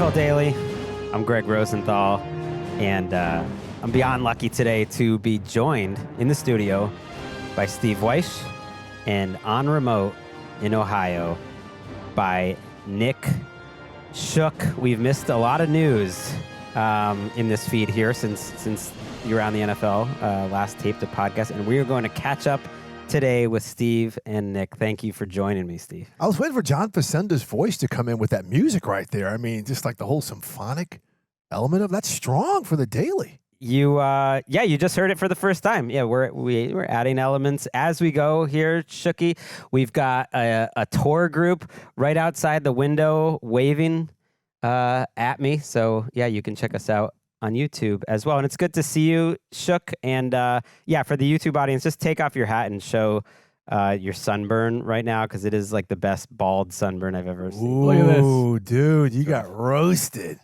NFL Daily. I'm Gregg Rosenthal, and I'm beyond lucky today to be joined in the studio by Steve Wyche and on remote in Ohio by Nick Shook. We've missed a lot of news in this feed here since you were on the NFL last taped the podcast, and we are going to catch up today with Steve and Nick. Thank you for joining me, Steve. I was waiting for John Facenda's voice to come in with that music right there. I mean, just like the whole symphonic element of that's strong for the Daily. You just heard it for the first time. Yeah, we're adding elements as we go here, Shooky. We've got a tour group right outside the window waving at me. So yeah, you can check us out on YouTube as well. And it's good to see you, Shook. And for the YouTube audience, just take off your hat and show your sunburn right now, because it is like the best bald sunburn I've ever seen. Ooh, look at this. Dude, you got roasted.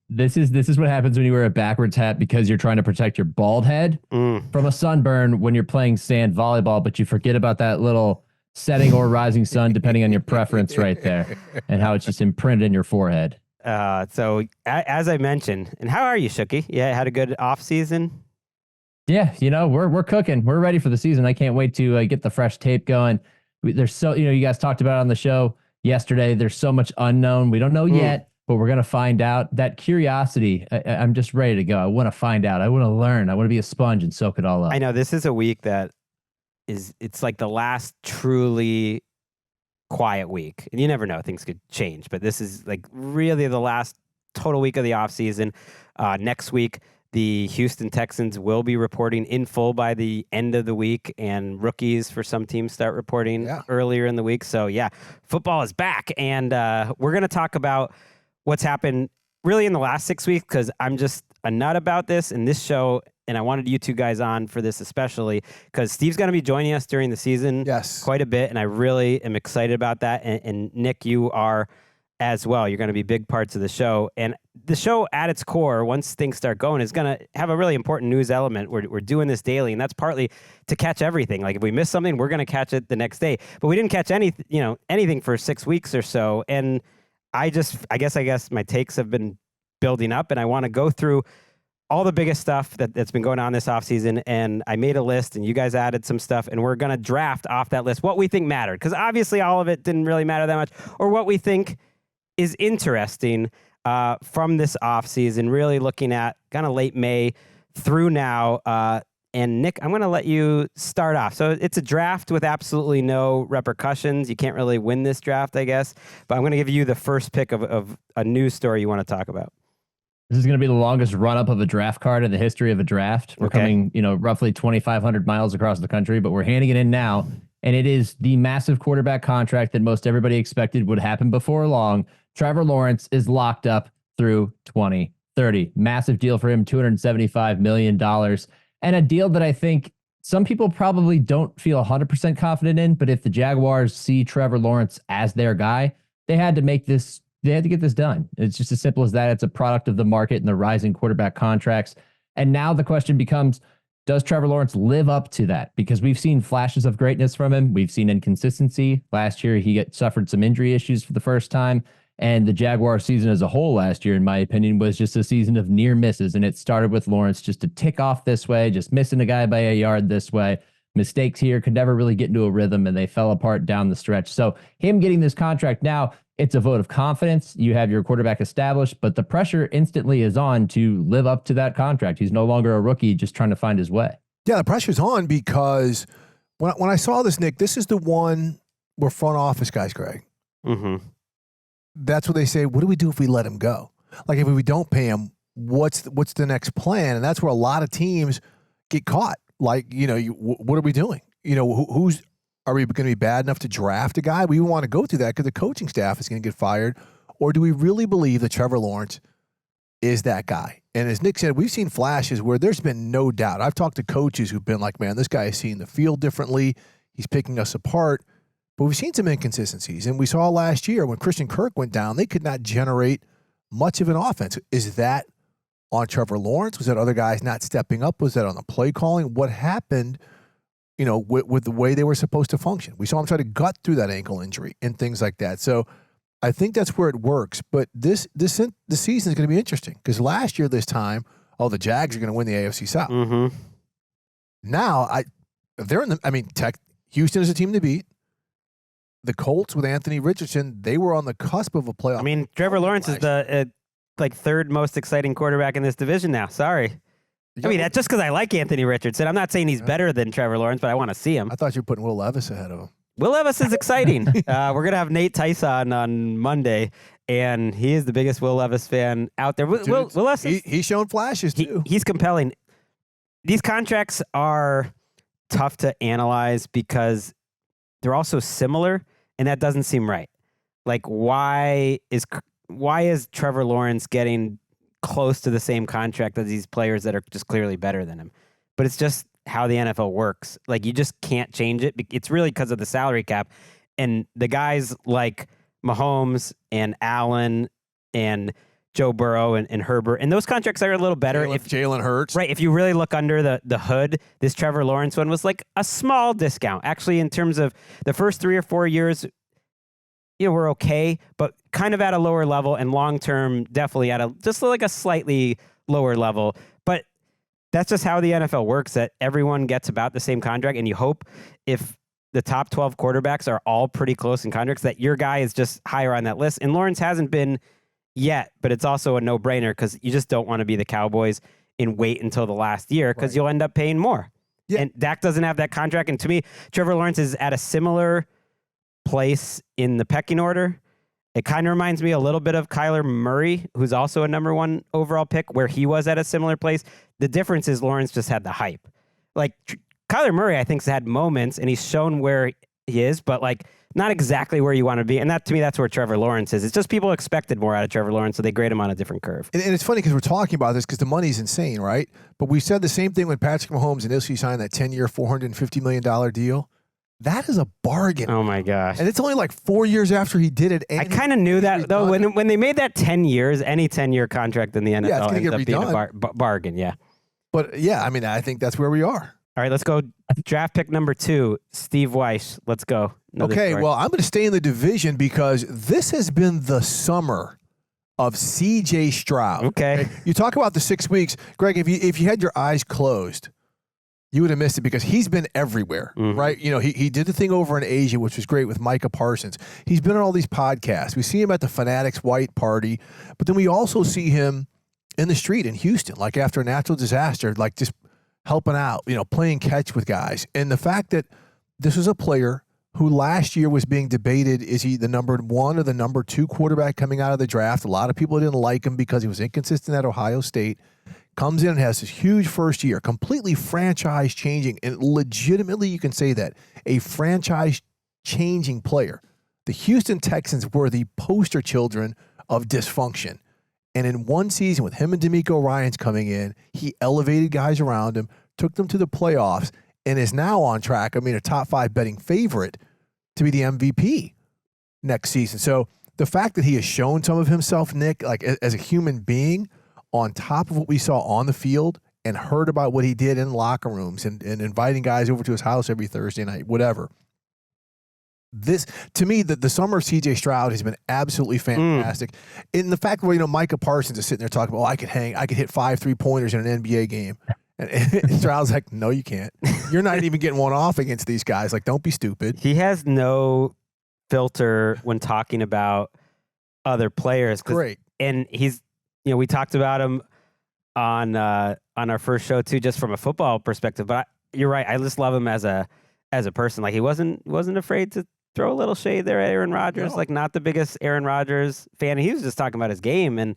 This is what happens when you wear a backwards hat because you're trying to protect your bald head from a sunburn when you're playing sand volleyball, but you forget about that little setting or rising sun, depending on your preference right there, and how it's just imprinted in your forehead. So as I mentioned, and how are you, Shooky? Yeah, had a good off season. Yeah, we're cooking. We're ready for the season. I can't wait to get the fresh tape going. There's you guys talked about it on the show yesterday. There's so much unknown. We don't know yet, but we're going to find out. That curiosity, I'm just ready to go. I want to find out. I want to learn. I want to be a sponge and soak it all up. I know this is a week that it's like the last truly quiet week, and you never know, things could change, but this is like really the last total week of the offseason. Next week, the Houston Texans will be reporting in full by the end of the week, and rookies for some teams start reporting earlier in the week. So yeah, football is back, and we're going to talk about what's happened really in the last 6 weeks, because I'm just a nut about this in this show. And I wanted you two guys on for this especially because Steve's going to be joining us during the season quite a bit. And I really am excited about that. And Nick, you are as well. You're going to be big parts of the show. And the show at its core, once things start going, is going to have a really important news element. We're doing this daily, and that's partly to catch everything. Like if we miss something, we're going to catch it the next day. But we didn't catch anything for 6 weeks or so. And I guess my takes have been building up, and I want to go through all the biggest stuff that's been going on this offseason, and I made a list, and you guys added some stuff, and we're going to draft off that list what we think mattered, because obviously all of it didn't really matter that much, or what we think is interesting from this offseason, really looking at kind of late May through now. And Nick, I'm going to let you start off. So it's a draft with absolutely no repercussions. You can't really win this draft, I guess, but I'm going to give you the first pick of a news story you want to talk about. This is going to be the longest run-up of a draft card in the history of a draft. We're coming, roughly 2,500 miles across the country, but we're handing it in now. And it is the massive quarterback contract that most everybody expected would happen before long. Trevor Lawrence is locked up through 2030. Massive deal for him, $275 million. And a deal that I think some people probably don't feel 100% confident in, but if the Jaguars see Trevor Lawrence as their guy, they had to get this done. It's just as simple as that. It's a product of the market and the rising quarterback contracts. And now the question becomes, does Trevor Lawrence live up to that? Because we've seen flashes of greatness from him. We've seen inconsistency. Last year, he suffered some injury issues for the first time. And the Jaguar season as a whole last year, in my opinion, was just a season of near misses. And it started with Lawrence just to tick off this way, just missing a guy by a yard this way. Mistakes here, could never really get into a rhythm, and they fell apart down the stretch. So him getting this contract now, it's a vote of confidence. You have your quarterback established, but the pressure instantly is on to live up to that contract. He's no longer a rookie just trying to find his way. Yeah, the pressure's on because when I saw this, Nick, this is the one where front office guys, Greg. Mm-hmm. That's what they say. What do we do if we let him go? Like if we don't pay him, what's the next plan? And that's where a lot of teams get caught. Like, what are we doing? Are we going to be bad enough to draft a guy? We want to go through that because the coaching staff is going to get fired. Or do we really believe that Trevor Lawrence is that guy? And as Nick said, we've seen flashes where there's been no doubt. I've talked to coaches who've been like, man, this guy is seeing the field differently. He's picking us apart. But we've seen some inconsistencies. And we saw last year when Christian Kirk went down, they could not generate much of an offense. Is that on Trevor Lawrence? Was that other guys not stepping up? Was that on the play calling? What happened, with the way they were supposed to function? We saw him try to gut through that ankle injury and things like that. So I think that's where it works. But this season is going to be interesting because last year this time, the Jags are going to win the AFC South. Mm-hmm. Now, they're in the. I mean, Houston is a team to beat. The Colts with Anthony Richardson, they were on the cusp of a playoff. I mean, Trevor Lawrence is the third most exciting quarterback in this division now. Sorry. I mean, that's just because I like Anthony Richardson. I'm not saying he's better than Trevor Lawrence, but I want to see him. I thought you were putting Will Levis ahead of him. Will Levis is exciting. We're going to have Nate Tyson on Monday, and he is the biggest Will Levis fan out there. Will Levis, he's shown flashes, too. He's compelling. These contracts are tough to analyze because they're all so similar, and that doesn't seem right. Like, why is Trevor Lawrence getting close to the same contract as these players that are just clearly better than him? But it's just how the NFL works. Like, you just can't change it. It's really because of the salary cap. And the guys like Mahomes and Allen and Joe Burrow and Herbert, and those contracts are a little better. If Jalen Hurts. Right. If you really look under the hood, this Trevor Lawrence one was like a small discount. Actually, in terms of the first 3 or 4 years, we're okay, but kind of at a lower level, and long-term, definitely at just like a slightly lower level. But that's just how the NFL works, that everyone gets about the same contract, and you hope if the top 12 quarterbacks are all pretty close in contracts, that your guy is just higher on that list. And Lawrence hasn't been yet, but it's also a no-brainer because you just don't want to be the Cowboys and wait until the last year because you'll end up paying more. Yeah. And Dak doesn't have that contract. And to me, Trevor Lawrence is at a similar place in the pecking order. It kind of reminds me a little bit of Kyler Murray, who's also a number 1 overall pick, where he was at a similar place. The difference is Lawrence just had the hype. Like, Kyler Murray, I think, has had moments, and he's shown where he is, but like not exactly where you want to be. And that, to me, that's where Trevor Lawrence is. It's just people expected more out of Trevor Lawrence, so they grade him on a different curve. And it's funny because we're talking about this because the money's insane, right? But we said the same thing when Patrick Mahomes initially signed that 10-year, $450 million deal. That is a bargain. Oh, my gosh. And it's only like 4 years after he did it. I kind of knew that, though. When they made that 10 years, any 10-year contract in the NFL ends up being a bargain, yeah. But, yeah, I mean, I think that's where we are. All right, let's go. Draft pick number 2, Steve Wyche. Let's go. Well, I'm going to stay in the division because this has been the summer of C.J. Stroud. Okay. You talk about the 6 weeks. Greg, if you had your eyes closed, you would have missed it because he's been everywhere, right? He did the thing over in Asia, which was great with Micah Parsons. He's been on all these podcasts. We see him at the Fanatics White Party, but then we also see him in the street in Houston, like after a natural disaster, like just helping out, playing catch with guys. And the fact that this was a player who last year was being debated, is he the number 1 or the number 2 quarterback coming out of the draft? A lot of people didn't like him because he was inconsistent at Ohio State. Comes in and has this huge first year, completely franchise changing, and legitimately you can say that, a franchise changing player. The Houston Texans were the poster children of dysfunction. And in one season with him and D'Amico Ryans coming in, he elevated guys around him, took them to the playoffs, and is now on track, a top 5 betting favorite to be the MVP next season. So the fact that he has shown some of himself, Nick, like as a human being, on top of what we saw on the field and heard about what he did in locker rooms and inviting guys over to his house every Thursday night, whatever. This, to me, the summer of C.J. Stroud has been absolutely fantastic. In the fact where, Micah Parsons is sitting there talking about, I could hit 5 3-pointers in an NBA game. And Stroud's like, no, you can't. You're not even getting one off against these guys. Like, don't be stupid. He has no filter when talking about other players. Great. And he's, we talked about him on our first show too, just from a football perspective. But you're right. I just love him as a person. Like, he wasn't afraid to throw a little shade there at Aaron Rodgers. No. Like, not the biggest Aaron Rodgers fan. He was just talking about his game, and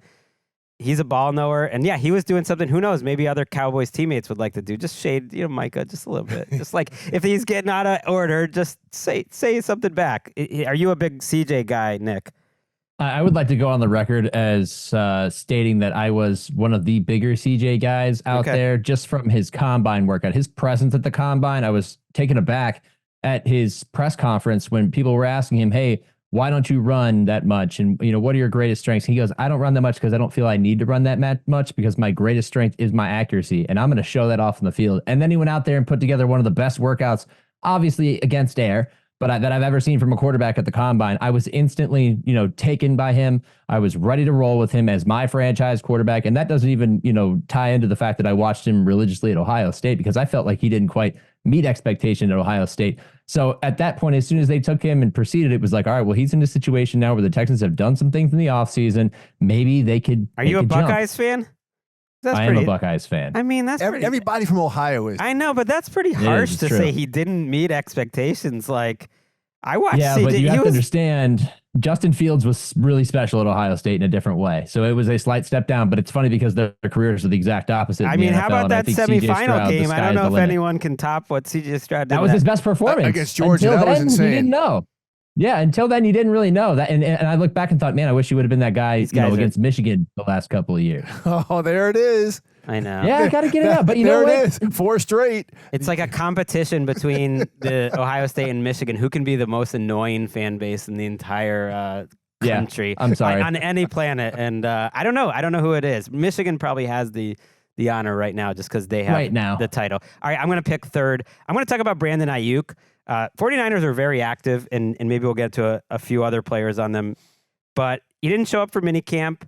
he's a ball knower. And yeah, he was doing something. Who knows? Maybe other Cowboys teammates would like to do. Just shade, Micah, just a little bit. Just like if he's getting out of order, just say something back. Are you a big CJ guy, Nick? I would like to go on the record as stating that I was one of the bigger CJ guys out there, just from his combine workout, his presence at the combine. I was taken aback at his press conference when people were asking him, hey, why don't you run that much? And, what are your greatest strengths? He goes, I don't run that much because I don't feel I need to run that much because my greatest strength is my accuracy. And I'm going to show that off in the field. And then he went out there and put together one of the best workouts, obviously against air, that I've ever seen from a quarterback at the combine. I was instantly, taken by him. I was ready to roll with him as my franchise quarterback. And that doesn't even, tie into the fact that I watched him religiously at Ohio State, because I felt like he didn't quite meet expectation at Ohio State. So at that point, as soon as they took him and proceeded, it was like, all right, well, he's in a situation now where the Texans have done some things in the offseason. Maybe they could. Are you a Buckeyes fan? I am a Buckeyes fan. I mean, that's everybody from Ohio is. I know, but that's pretty harsh to say he didn't meet expectations. Like, I watched. Yeah, but you have to understand, Justin Fields was really special at Ohio State in a different way. So it was a slight step down, but it's funny because their careers are the exact opposite. I mean, how about that semifinal game? I don't know if anyone can top what CJ Stroud did. That was his best performance against Georgia. That was insane. You didn't know. Yeah, until then, you didn't really know that. And I look back and thought, man, I wish he would have been that guy against Michigan the last couple of years. Oh, there it is. I know. Yeah, I got to get it out. But you know what? There it is. 4 straight. It's like a competition between the Ohio State and Michigan. Who can be the most annoying fan base in the entire country? I'm sorry. On any planet. And I don't know. I don't know who it is. Michigan probably has the honor right now just because they have the title. All right, I'm going to pick third. I'm going to talk about Brandon Aiyuk. 49ers are very active, and maybe we'll get to a few other players on them. But he didn't show up for minicamp.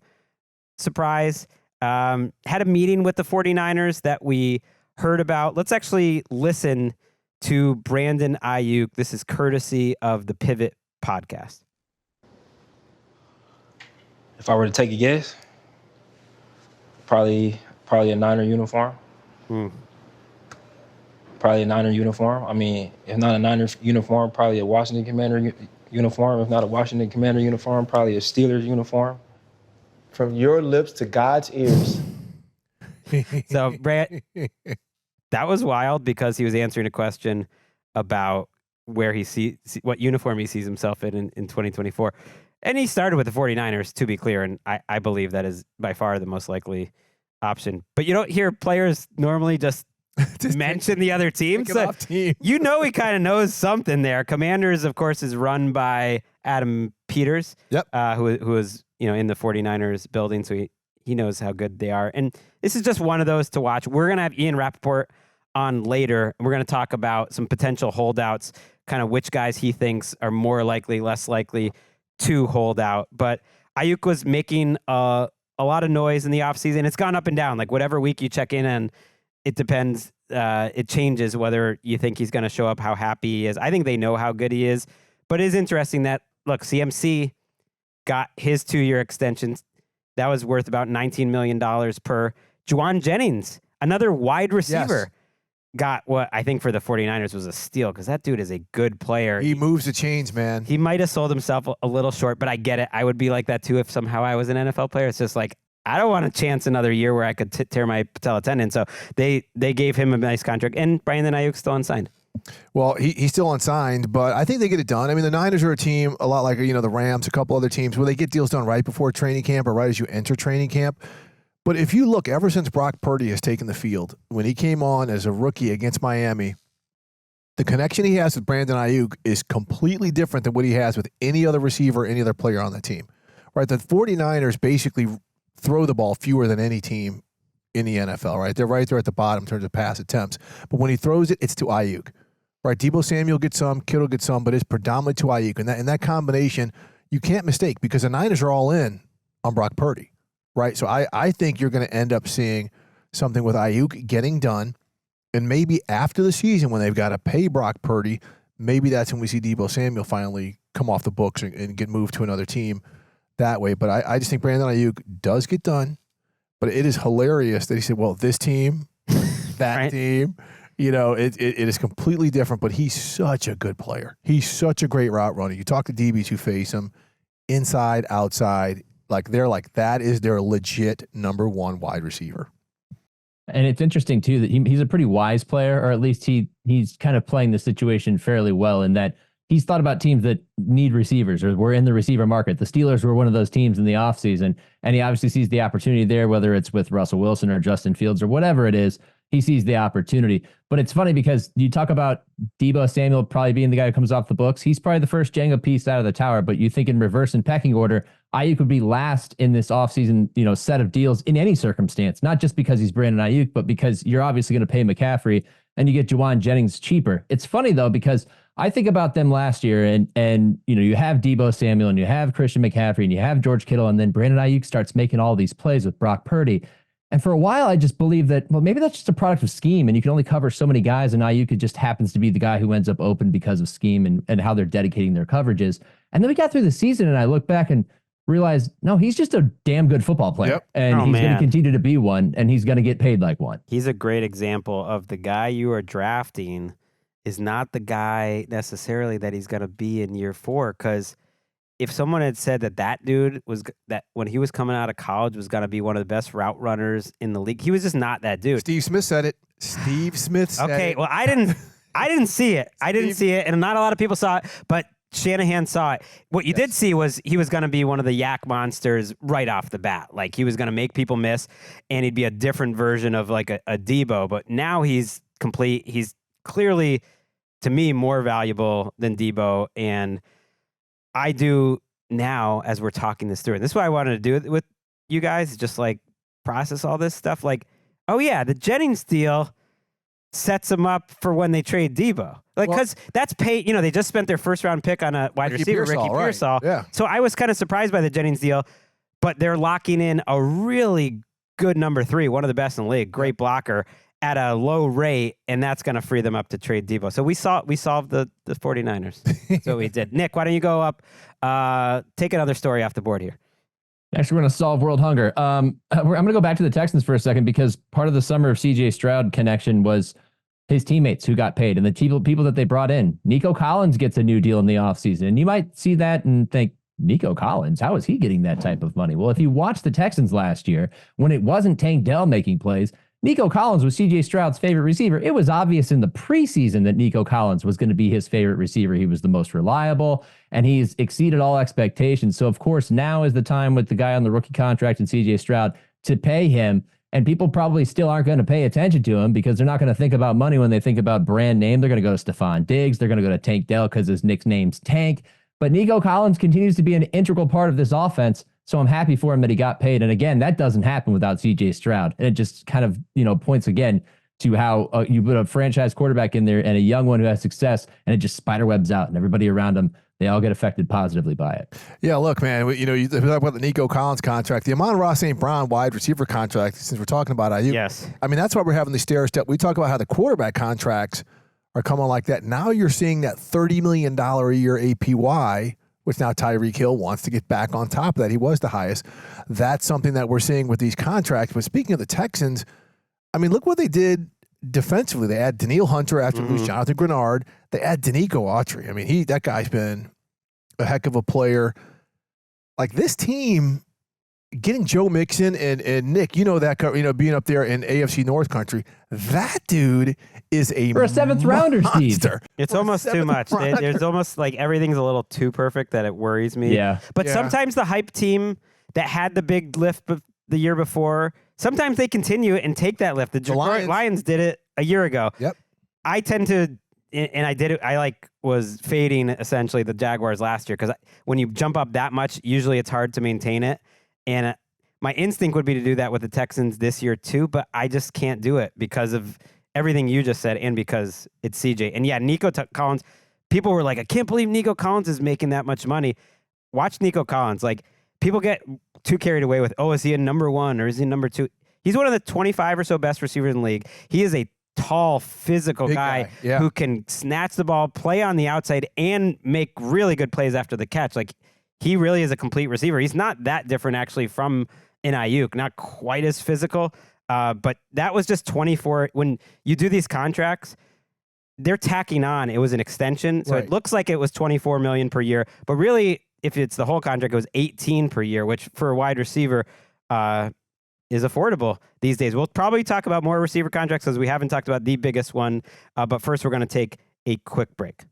Surprise. Had a meeting with the 49ers that we heard about. Let's actually listen to Brandon Aiyuk. This is courtesy of the Pivot podcast. If I were to take a guess, probably a Niner uniform. Probably a Niner uniform. I mean, if not a Niner uniform, probably a Washington Commander uniform. If not a Washington Commander uniform, probably a Steelers uniform. From your lips to God's ears. So, Brad, that was wild because he was answering a question about where he sees what uniform he sees himself in 2024. And he started with the 49ers, to be clear, and I believe that is by far the most likely option. But you don't hear players normally just mention the other team. So you know he kind of knows something there. Commanders, of course, is run by Adam Peters, who is in the 49ers building, so he knows how good they are. And this is just one of those to watch. We're going to have Ian Rapoport on later, and we're going to talk about some potential holdouts, kind of which guys he thinks are more likely, less likely to hold out. But Aiyuk was making a lot of noise in the offseason. It's gone up and down. Like whatever week you check in, and it depends. It changes whether you think he's going to show up, how happy he is. I think they know how good he is. But it is interesting that, look, CMC got his 2-year extension. That was worth about $19 million per. Juwan Jennings, another wide receiver, got what I think for the 49ers was a steal because that dude is a good player. He moves the chains, man. He might have sold himself a little short, but I get it. I would be like that too if somehow I was an NFL player. It's just like, I don't want to chance another year where I could tear my patella tendon. So they gave him a nice contract, and Brandon Aiyuk still unsigned. Well, he's still unsigned, but I think they get it done. I mean, the Niners are a team a lot like, the Rams, a couple other teams where they get deals done right before training camp or right as you enter training camp. But if you look, ever since Brock Purdy has taken the field, when he came on as a rookie against Miami, the connection he has with Brandon Aiyuk is completely different than what he has with any other receiver, any other player on the team. Right? The 49ers basically throw the ball fewer than any team in the NFL, right? They're right there at the bottom in terms of pass attempts. But when he throws it, it's to Aiyuk. Right, Deebo Samuel gets some, Kittle gets some, but it's predominantly to Aiyuk. And that combination, you can't mistake because the Niners are all in on Brock Purdy, right? So I think you're going to end up seeing something with Aiyuk getting done, and maybe after the season when they've got to pay Brock Purdy, maybe that's when we see Deebo Samuel finally come off the books and get moved to another team that way. But I just think Brandon Aiyuk does get done, but it is hilarious that he said, well, this team, that team. It is completely different, but he's such a good player. He's such a great route runner. You talk to DBs who face him, inside, outside, that is their legit number one wide receiver. And it's interesting, too, that he's a pretty wise player, or at least he's kind of playing the situation fairly well in that he's thought about teams that need receivers or were in the receiver market. The Steelers were one of those teams in the offseason, and he obviously sees the opportunity there, whether it's with Russell Wilson or Justin Fields or whatever it is. He sees the opportunity. But it's funny because you talk about Deebo Samuel probably being the guy who comes off the books. He's probably the first Jenga piece out of the tower, but you think in reverse and pecking order, Aiyuk would be last in this offseason, set of deals in any circumstance, not just because he's Brandon Aiyuk, but because you're obviously going to pay McCaffrey and you get Juwan Jennings cheaper. It's funny though, because I think about them last year and you have Deebo Samuel and you have Christian McCaffrey and you have George Kittle, and then Brandon Aiyuk starts making all these plays with Brock Purdy. And for a while, I just believed that, well, maybe that's just a product of scheme and you can only cover so many guys, and Aiyuk just happens to be the guy who ends up open because of scheme and how they're dedicating their coverages. And then we got through the season and I look back and realize, no, he's just a damn good football player. And he's going to continue to be one, and he's going to get paid like one. He's a great example of the guy you are drafting is not the guy necessarily that he's going to be in year 4. Because if someone had said that dude was that when he was coming out of college was going to be one of the best route runners in the league, he was just not that dude. Steve Smith said it. Steve Smith said it. Okay, well, I didn't see it. I didn't see it, and not a lot of people saw it, but Shanahan saw it. What you did see was he was going to be one of the yak monsters right off the bat. Like, he was going to make people miss, and he'd be a different version of like a Deebo. But now he's complete. He's clearly, to me, more valuable than Deebo. And I do now, as we're talking this through, and this is why I wanted to do it with you guys, just like process all this stuff. Like, oh yeah, the Jennings deal sets them up for when they trade Deebo. Like, because that's paid, they just spent their first round pick on a wide receiver, Ricky Pearsall. Yeah. So I was kind of surprised by the Jennings deal, but they're locking in a really good number 3, one of the best in the league, great blocker at a low rate, and that's going to free them up to trade Deebo. So we solved the 49ers. So we did. Nick, why don't you go up, take another story off the board here. Actually, we're going to solve world hunger. I'm going to go back to the Texans for a second, because part of the summer of CJ Stroud connection was his teammates who got paid and the people that they brought in. Nico Collins gets a new deal in the offseason, and you might see that and think, Nico Collins, how is he getting that type of money? Well, if you watch the Texans last year, when it wasn't Tank Dell making plays, Nico Collins was CJ Stroud's favorite receiver. It was obvious in the preseason that Nico Collins was going to be his favorite receiver. He was the most reliable, and he's exceeded all expectations. So, of course, now is the time with the guy on the rookie contract and CJ Stroud to pay him. And people probably still aren't going to pay attention to him because they're not going to think about money when they think about brand name. They're going to go to Stephon Diggs. They're going to go to Tank Dell because his nickname's Tank. But Nico Collins continues to be an integral part of this offense. So I'm happy for him that he got paid. And again, that doesn't happen without CJ Stroud. And it just kind of, points again to how you put a franchise quarterback in there and a young one who has success, and it just spiderwebs out, and everybody around him, they all get affected positively by it. Yeah, look, man, you talk about the Nico Collins contract, the Amon-Ra St. Brown wide receiver contract, since we're talking about Aiyuk. Yes. I mean, that's why we're having the stair step. We talk about how the quarterback contracts are coming like that. Now you're seeing that $30 million a year APY, which now Tyreek Hill wants to get back on top of that. He was the highest. That's something that we're seeing with these contracts. But speaking of the Texans, I mean, look what they did defensively. They add Danielle Hunter after lose Jonathan Grenard. They add Danico Autry. I mean, that guy's been a heck of a player. Like, this team, getting Joe Mixon and Nick, being up there in AFC North country, that dude is for a 7th rounder, Steve. It's almost too much. There's almost like everything's a little too perfect that it worries me. Yeah. But sometimes the hype team that had the big lift the year before, sometimes they continue and take that lift. The Lions did it a year ago. Yep. I tend to, and I did it, I was fading essentially the Jaguars last year because when you jump up that much, usually it's hard to maintain it. And my instinct would be to do that with the Texans this year too, but I just can't do it because of everything you just said and because it's CJ. And yeah, Nico Collins, people were like, I can't believe Nico Collins is making that much money. Watch Nico Collins. Like, people get too carried away with, is he a number 1 or is he number 2? He's one of the 25 or so best receivers in the league. He is a tall, physical guy who can snatch the ball, play on the outside, and make really good plays after the catch. Like, he really is a complete receiver. He's not that different, actually, from an Aiyuk. Not quite as physical, but that was just 24. When you do these contracts, they're tacking on. It was an extension, so it looks like it was $24 million per year. But really, if it's the whole contract, it was $18 per year, which for a wide receiver is affordable these days. We'll probably talk about more receiver contracts because we haven't talked about the biggest one. But first, we're going to take a quick break.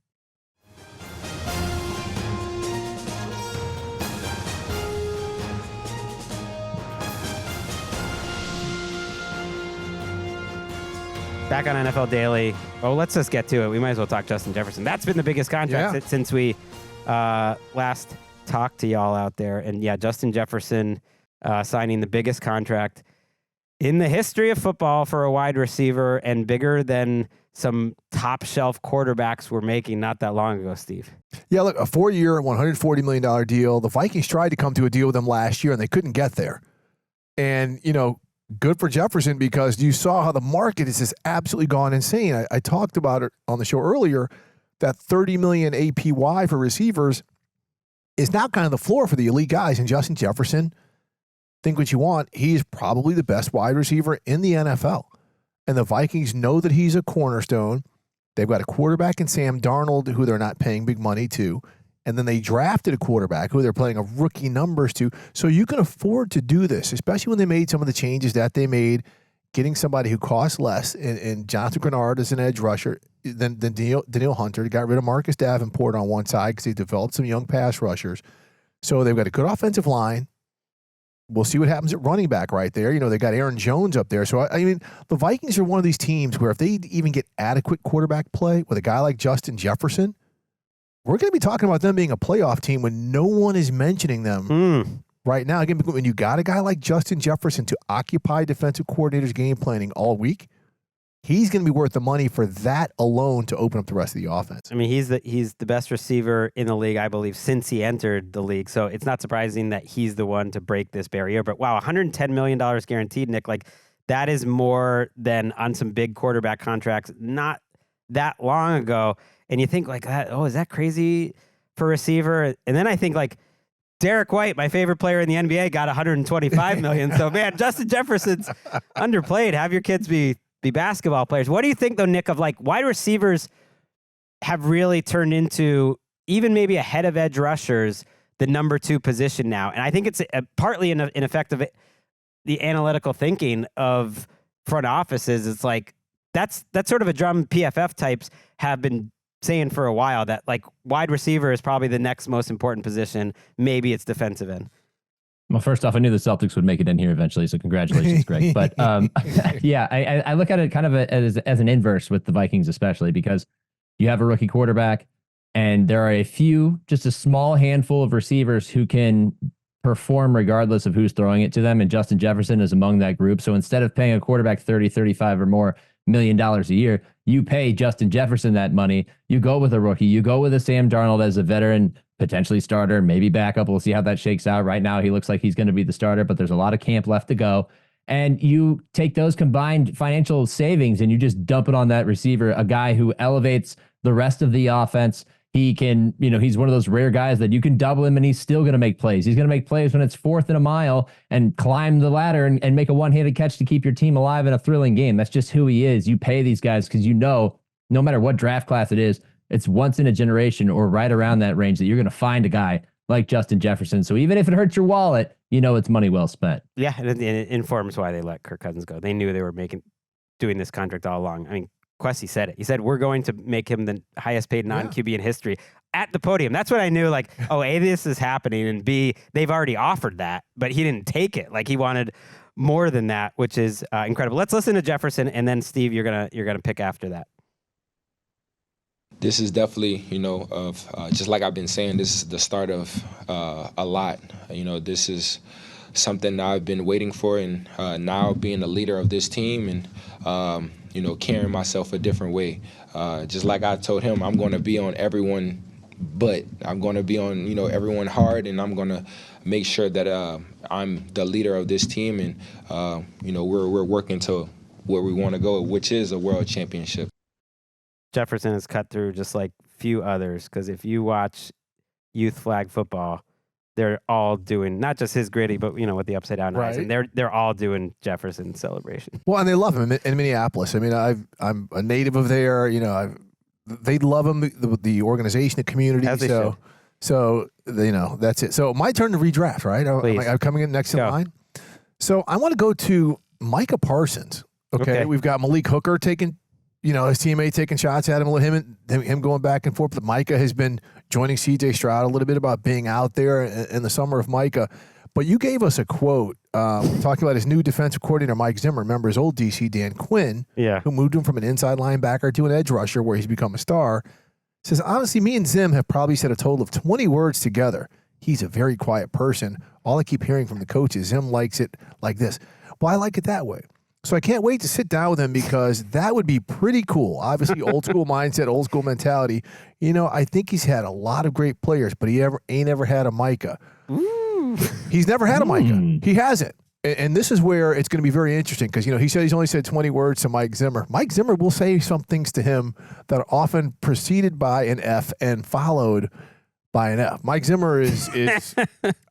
Back on NFL Daily. Oh, let's just get to it. We might as well talk Justin Jefferson. That's been the biggest contract since we last talk to y'all out there. And yeah, Justin Jefferson signing the biggest contract in the history of football for a wide receiver, and bigger than some top shelf quarterbacks were making not that long ago, Steve. Yeah, look, a 4-year, $140 million deal. The Vikings tried to come to a deal with him last year, and they couldn't get there. And, good for Jefferson, because you saw how the market has just absolutely gone insane. I talked about it on the show earlier, that $30 million APY for receivers is now kind of the floor for the elite guys. And Justin Jefferson, think what you want, he's probably the best wide receiver in the NFL. And the Vikings know that he's a cornerstone. They've got a quarterback in Sam Darnold, who they're not paying big money to. And then they drafted a quarterback who they're playing a rookie numbers to. So you can afford to do this, especially when they made some of the changes that they made, getting somebody who costs less and Jonathan Grenard as an edge rusher than Daniil Hunter. They got rid of Marcus Davenport on one side because they developed some young pass rushers. So they've got a good offensive line. We'll see what happens at running back right there. They got Aaron Jones up there. So, I mean, the Vikings are one of these teams where if they even get adequate quarterback play with a guy like Justin Jefferson, we're going to be talking about them being a playoff team when no one is mentioning them right now. Again, when you got a guy like Justin Jefferson to occupy defensive coordinators' game planning all week, he's going to be worth the money for that alone to open up the rest of the offense. I mean, he's the best receiver in the league, I believe, since he entered the league. So it's not surprising that he's the one to break this barrier. But wow, $110 million guaranteed, Nick. Like, that is more than on some big quarterback contracts not that long ago. And you think like, is that crazy for a receiver? And then I think like Derek White, my favorite player in the NBA, got $125 million. So man, Justin Jefferson's underplayed. Have your kids be basketball players. What do you think though, Nick, of like wide receivers have really turned into, even maybe ahead of edge rushers, the number 2 position now? And I think it's partly in effect of the analytical thinking of front offices. It's like, that's sort of a drum PFF types have been saying for a while, that like wide receiver is probably the next most important position. Maybe it's defensive end. Well, first off, I knew the Celtics would make it in here eventually, so congratulations, Greg. But yeah, I look at it kind of as an inverse with the Vikings, especially because you have a rookie quarterback, and there are just a small handful of receivers who can perform regardless of who's throwing it to them, and Justin Jefferson is among that group. So instead of paying a quarterback 30, 35 or more $1 million a year, you pay Justin Jefferson that money. You go with a rookie. You go with a Sam Darnold as a veteran, potentially starter, maybe backup. We'll see how that shakes out. Right now, he looks like he's going to be the starter, but there's a lot of camp left to go. And you take those combined financial savings and you just dump it on that receiver, a guy who elevates the rest of the offense. He can, he's one of those rare guys that you can double him and he's still going to make plays. He's going to make plays when it's 4th and a mile and climb the ladder and make a one-handed catch to keep your team alive in a thrilling game. That's just who he is. You pay these guys because no matter what draft class it is, it's once in a generation or right around that range that you're going to find a guy like Justin Jefferson. So even if it hurts your wallet, it's money well spent. Yeah, and it informs why they let Kirk Cousins go. They knew they were doing this contract all along. I mean, Quessy said it. He said, we're going to make him the highest paid non-QB in history at the podium. That's what I knew. Like, A, this is happening, and B, they've already offered that, but he didn't take it. Like, he wanted more than that, which is incredible. Let's listen to Jefferson, and then Steve, you're gonna pick after that. This is definitely, just like I've been saying, this is the start of a lot. This is something I've been waiting for, and now being the leader of this team and, carrying myself a different way. Just like I told him, I'm going to be on everyone, but I'm going to be on, everyone hard, and I'm going to make sure that I'm the leader of this team, and, we're working to where we want to go, which is a world championship. Jefferson has cut through just like few others, because if you watch youth flag football, they're all doing not just his gritty, but with the upside down eyes, and they're all doing Jefferson's celebration. Well, and they love him in Minneapolis. I mean, I'm a native of there. They love him, the organization, the community. So that's it. So my turn to redraft, right? I'm coming in next in line. So I want to go to Micah Parsons. Okay, we've got Malik Hooker taking. His teammate taking shots at him, him going back and forth. But Micah has been joining C.J. Stroud a little bit about being out there in the summer of Micah. But you gave us a quote talking about his new defensive coordinator, Mike Zimmer. Remember his old DC, Dan Quinn, who moved him from an inside linebacker to an edge rusher where he's become a star. Says, honestly, me and Zim have probably said a total of 20 words together. he's a very quiet person. All I keep hearing from the coach is Zim likes it like this. Well, I like it that way. So I can't wait to sit down with him because that would be pretty cool. Obviously, old school mindset, old school mentality. You know, I think he's had a lot of great players, but he ain't ever had a Micah. Ooh. He's never had a Micah. He hasn't. And this is where it's going to be very interesting because, you know, he said he's only said 20 words to Mike Zimmer. Mike Zimmer will say some things to him that are often preceded by an F and followed by an F. Mike Zimmer is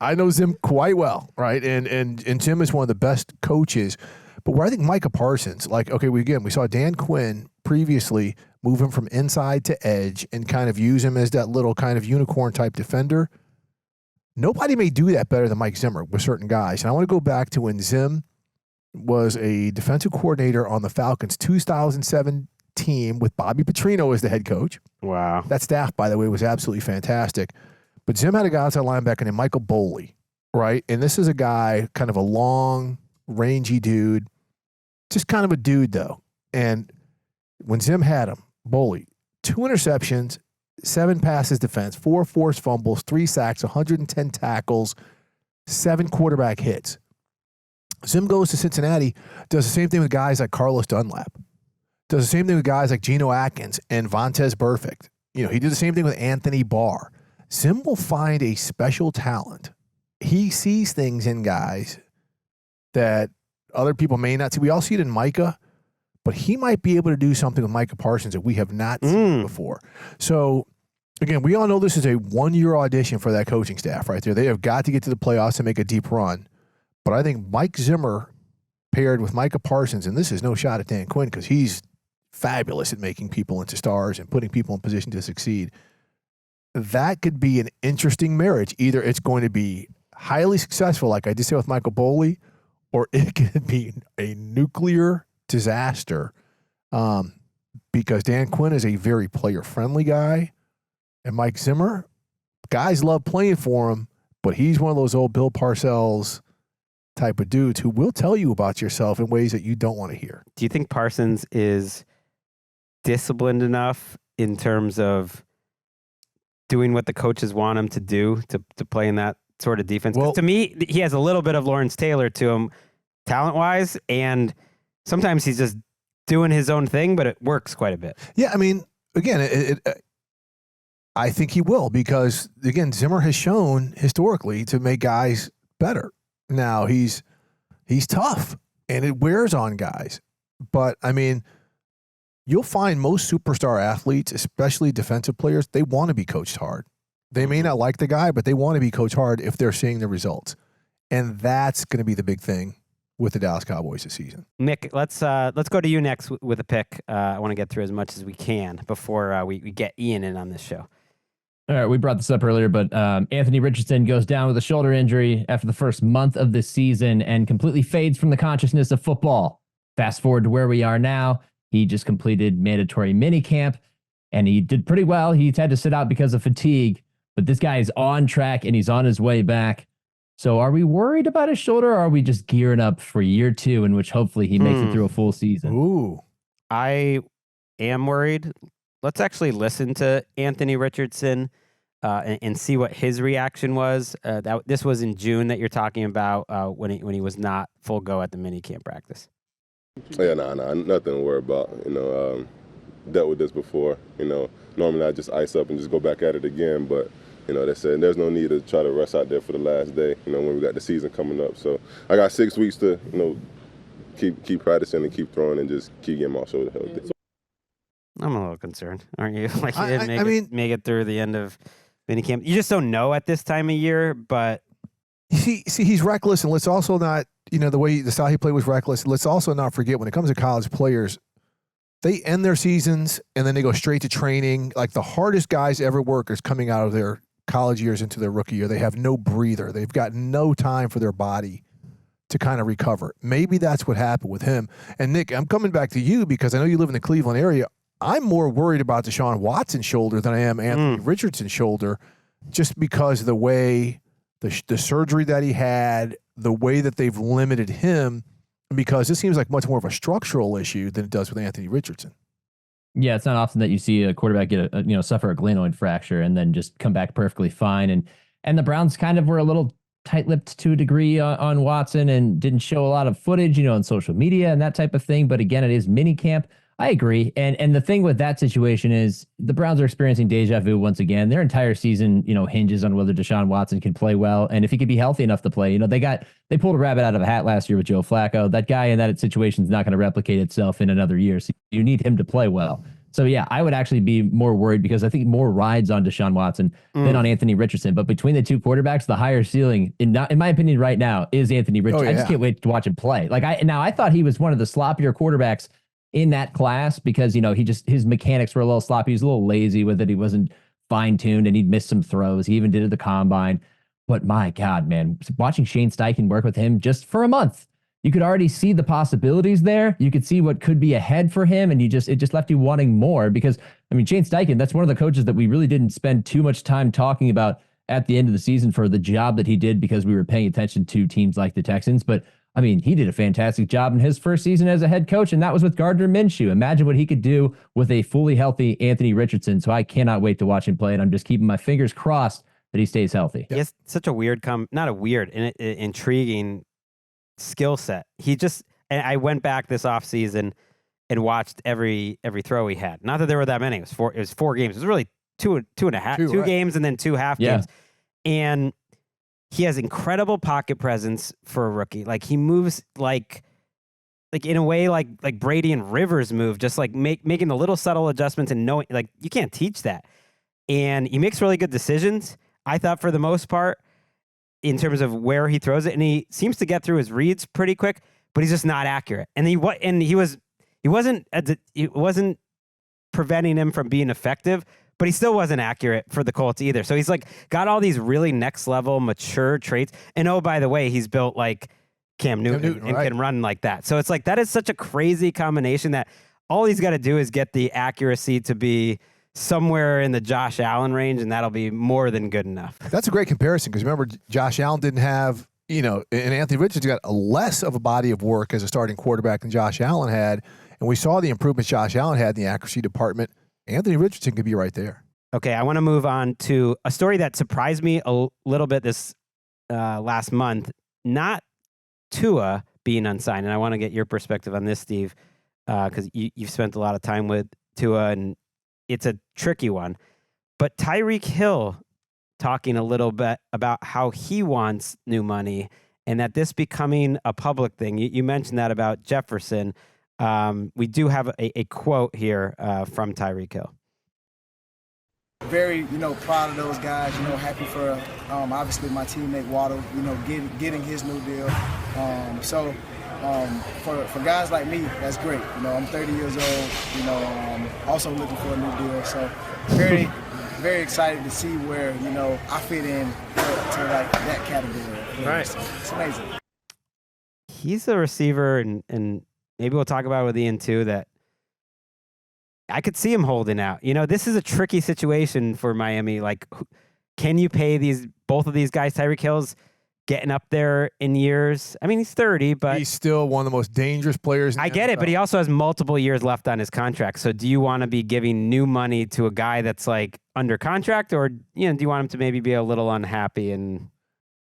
I know Zim quite well, right? And Zim is one of the best coaches. But where I think Micah Parsons, like, okay, we saw Dan Quinn previously move him from inside to edge and kind of use him as that little kind of unicorn type defender. Nobody may do that better than Mike Zimmer with certain guys. And I want to go back to when Zim was a defensive coordinator on the Falcons 2007 team with Bobby Petrino as the head coach. Wow. That staff, by the way, was absolutely fantastic. But Zim had a guy outside linebacker named Michael Boley, right? And this is a guy, kind of a long, rangy dude, just kind of a dude, though. And when Zim had him, Boley, 2 interceptions, 7 passes defense, 4 forced fumbles, 3 sacks, 110 tackles, 7 quarterback hits. Zim goes to Cincinnati, does the same thing with guys like Carlos Dunlap, does the same thing with guys like Geno Atkins and Vontaze Burfict. You know, he did the same thing with Anthony Barr. Zim will find a special talent. He sees things in guys that other people may not see. We all see it in Micah, but he might be able to do something with Micah Parsons that we have not seen before. So, again, we all know this is a 1-year audition for that coaching staff right there. They have got to get to the playoffs and make a deep run. But I think Mike Zimmer paired with Micah Parsons, and this is no shot at Dan Quinn because he's fabulous at making people into stars and putting people in position to succeed. That could be an interesting marriage. Either it's going to be highly successful, like I just said with Michael Boley, or it could be a nuclear disaster because Dan Quinn is a very player-friendly guy, and Mike Zimmer, guys love playing for him, but he's one of those old Bill Parcells type of dudes who will tell you about yourself in ways that you don't want to hear. Do you think Parsons is disciplined enough in terms of doing what the coaches want him to do to play in that sort of defense? Well, to me, he has a little bit of Lawrence Taylor to him talent-wise, and sometimes he's just doing his own thing, but it works quite a bit. Yeah, I mean, again, I think he will because, again, Zimmer has shown historically to make guys better. Now, he's tough, and it wears on guys. But, I mean, you'll find most superstar athletes, especially defensive players, they want to be coached hard. They may not like the guy, but they want to be coached hard if they're seeing the results. And that's going to be the big thing with the Dallas Cowboys this season. Nick, let's go to you next with a pick. I want to get through as much as we can before we get Ian in on this show. All right, we brought this up earlier, but Anthony Richardson goes down with a shoulder injury after the first month of the season and completely fades from the consciousness of football. Fast forward to where we are now. He just completed mandatory minicamp, and he did pretty well. He's had to sit out because of fatigue, but this guy is on track, and he's on his way back. So are we worried about his shoulder, or are we just gearing up for year 2 in which hopefully he makes it through a full season? Ooh. I am worried. Let's actually listen to Anthony Richardson and see what his reaction was. This was in June that you're talking about when he was not full go at the minicamp practice. Yeah, nothing to worry about. Dealt with this before. Normally I just ice up and just go back at it again, but they said there's no need to try to rush out there for the last day. When we got the season coming up, so I got 6 weeks to keep practicing and keep throwing and just keep getting my shoulder healthy. I'm a little concerned, aren't you? Like you didn't make it through the end of minicamp. You just don't know at this time of year, but see, he's reckless, and let's also not, the style he played was reckless. Let's also not forget when it comes to college players, they end their seasons and then they go straight to training. Like the hardest guys ever work is coming out of their college years into their rookie year. They have no breather. They've got no time for their body to kind of recover. Maybe that's what happened with him. And Nick, I'm coming back to you because I know you live in the Cleveland area. I'm more worried about Deshaun Watson's shoulder than I am Anthony Richardson's shoulder, just because of the way the surgery that he had, the way that they've limited him, because it seems like much more of a structural issue than it does with Anthony Richardson. Yeah, it's not often that you see a quarterback get suffer a glenoid fracture and then just come back perfectly fine. And And the Browns kind of were a little tight-lipped to a degree on Watson and didn't show a lot of footage, on social media and that type of thing. But again, it is mini camp. I agree. And the thing with that situation is the Browns are experiencing deja vu once again. Their entire season, hinges on whether Deshaun Watson can play well. And if he could be healthy enough to play, they pulled a rabbit out of a hat last year with Joe Flacco. That guy in that situation is not going to replicate itself in another year. So you need him to play well. So yeah, I would actually be more worried because I think more rides on Deshaun Watson than on Anthony Richardson. But between the two quarterbacks, the higher ceiling, in my opinion, right now, is Anthony Richardson. I just can't wait to watch him play. I thought he was one of the sloppier quarterbacks in that class because, his mechanics were a little sloppy. He was a little lazy with it. He wasn't fine-tuned and he'd missed some throws. He even did it at the combine. But my God, man, watching Shane Steichen work with him just for a month, you could already see the possibilities there. You could see what could be ahead for him. And it just left you wanting more because, Shane Steichen, that's one of the coaches that we really didn't spend too much time talking about at the end of the season for the job that he did because we were paying attention to teams like the Texans. But he did a fantastic job in his first season as a head coach, and that was with Gardner Minshew. Imagine what he could do with a fully healthy Anthony Richardson. So I cannot wait to watch him play, and I'm just keeping my fingers crossed that he stays healthy. He has such a weird, intriguing skill set. And I went back this offseason and watched every throw he had. Not that there were that many. It was 4 games. It was really two and a half, two games and then 2 half games. And he has incredible pocket presence for a rookie. Like he moves like in a way like Brady and Rivers move, just like making the little subtle adjustments and knowing you can't teach that. And he makes really good decisions, I thought, for the most part, in terms of where he throws it. And he seems to get through his reads pretty quick, but he's just not accurate. And he wasn't preventing him from being effective, but he still wasn't accurate for the Colts either. So he's got all these really next level mature traits. And oh, by the way, he's built like Cam Newton and can run like that. So it's that is such a crazy combination that all he's got to do is get the accuracy to be somewhere in the Josh Allen range, and that'll be more than good enough. That's a great comparison because remember, Josh Allen didn't have, and Anthony Richardson got less of a body of work as a starting quarterback than Josh Allen had. And we saw the improvements Josh Allen had in the accuracy department. Anthony Richardson could be right there. Okay, I want to move on to a story that surprised me a little bit this last month. Not Tua being unsigned, and I want to get your perspective on this, Steve, because you've spent a lot of time with Tua, and it's a tricky one. But Tyreek Hill talking a little bit about how he wants new money and that this becoming a public thing. You mentioned that about Jefferson. We do have a quote here from Tyreek Hill. Very, proud of those guys, happy for, obviously my teammate Waddle, getting his new deal. For guys like me, that's great. I'm 30 years old, also looking for a new deal. So very, very excited to see where, I fit in to that category. Right. So it's amazing. He's a receiver, and maybe we'll talk about it with Ian too, that I could see him holding out. This is a tricky situation for Miami. Can you pay both of these guys? Tyreek Hill's getting up there in years. He's 30, but he's still one of the most dangerous players. I get it, but he also has multiple years left on his contract. So do you want to be giving new money to a guy that's under contract, or do you want him to maybe be a little unhappy? And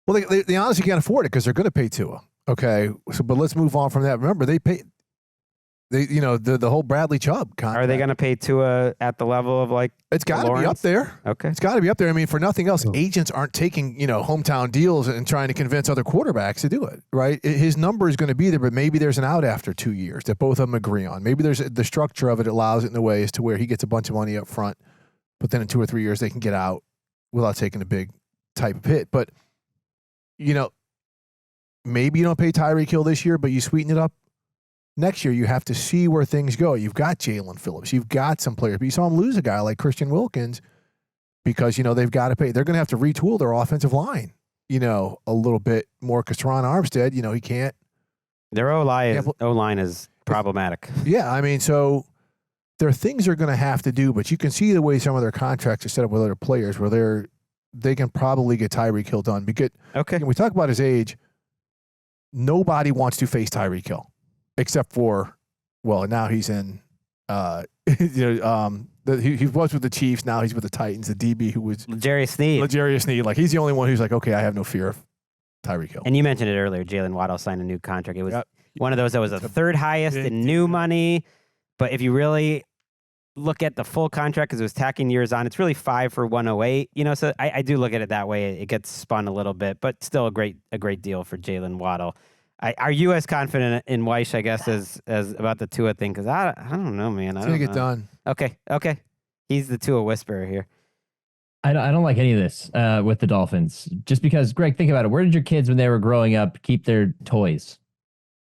well, they honestly can't afford it because they're going to pay Tua. Okay, but let's move on from that. Remember, they pay. The whole Bradley Chubb contract. Are they going to pay Tua at the level of It's got to be up there. Okay. It's got to be up there. For nothing else, agents aren't taking, hometown deals and trying to convince other quarterbacks to do it, right? His number is going to be there, but maybe there's an out after 2 years that both of them agree on. Maybe there's the structure of it allows it in a way as to where he gets a bunch of money up front, but then in 2 or 3 years they can get out without taking a big type of hit. But, maybe you don't pay Tyreek Hill this year, but you sweeten it up. Next year, you have to see where things go. You've got Jalen Phillips. You've got some players. But you saw him lose a guy like Christian Wilkins because, they've got to pay. They're going to have to retool their offensive line, a little bit more because Teron Armstead, he can't. Their O-line is problematic. Yeah, so there are things they're going to have to do, but you can see the way some of their contracts are set up with other players where they can probably get Tyreek Hill done. Because when we talk about his age, nobody wants to face Tyreek Hill. Except for, now he's in, He was with the Chiefs. Now he's with the Titans. The DB who was L'Jarius Sneed. Like, he's the only one who's like, okay, I have no fear of Tyreek Hill. And you mentioned it earlier. Jalen Waddle signed a new contract. It was one of those that was the third highest in new money. But if you really look at the full contract, because it was tacking years on, it's really 5 for 108. So I do look at it that way. It gets spun a little bit, but still a great deal for Jalen Waddle. Are you as confident in Wyche, I guess, as about the Tua thing? Because I don't know, man. It's gonna get done. Okay. He's the Tua whisperer here. I don't like any of this with the Dolphins. Just because, Greg, think about it. Where did your kids, when they were growing up, keep their toys?